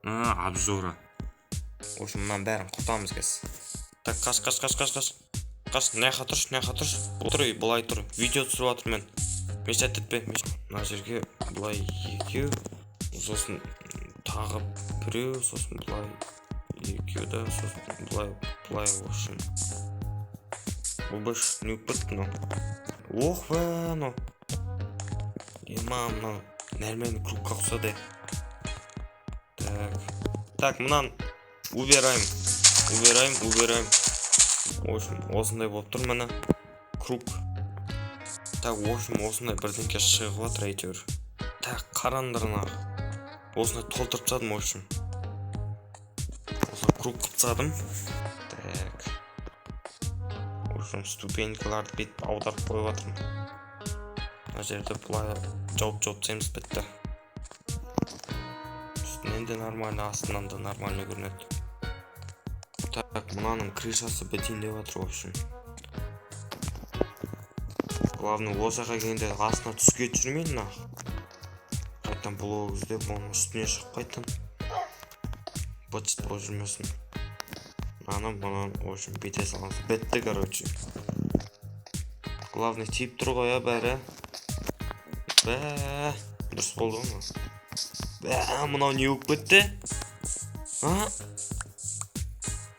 обзора. В общем, мынаның бәрін құртамыз қазір. Так, қаш, мынақа тұршы. Былай тұр. Видео түсіріп жатырмын. Мешат етпе. Мына жерге былай екеу, сосын тағы біреу, сосын былай екеу да, сосын былай, в общем. Бұл больше не упыт, но. Ох, ну. Мынау нормальный кругқа ұқсады. Так, мынаны убираем. В общем, осындай болып тұр мына круг. Так, в общем, осындай бірдеңке шығып жатыр әйтеуір. Так, қараңдар ана. Осындай толтырып тастадым, в общем. Осындай круг қылып тастадым. Так. В общем, ступенькаларды бүйтіп аударып қойып жатырмын. Мына жерде былай жауып тастаймыз, бітті. Үстінен де нормально, астынан да нормально көрінеді. Так, мынаның крышасы бітейін деп жатыр, в общем. Главное, осы жаққа келгенде астына түске түсірмейін, қайтадан блог іздеп, оның үстіне шығып қайтадан. Быт-шыт болып жүрмесін. Мынаны, в общем, бете саламыз. Бітті, короче. Главное, тиіп тұр ғой, бәрі. Дұрыс болды ғой. Мынау не болып кетті?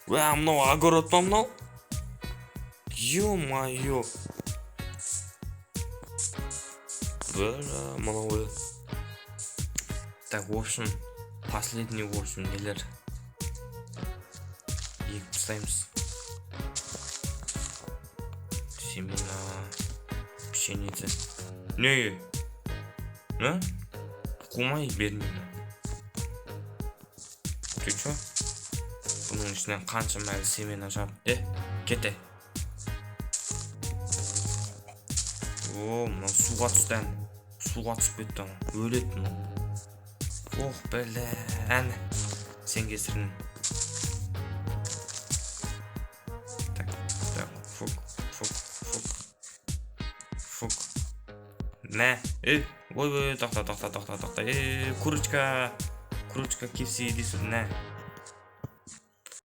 Мынау огород па мынау? Ё-моё. Мынау. Так, в общем, последний, в общем, нелер. Егіп тастаймыз. Семена, пшеница. Не? Қумай бермеймін. Ты чё? Бұның ішінен қанша мәлі семена жабы. Кете. Мынау суға түсті. Суға түсіп кетті. Өлет мынау. Ох, әне. Сен кесірін. Так, фук. Нә? Ой, тоқта. Курочка кепсі дейсің, нә?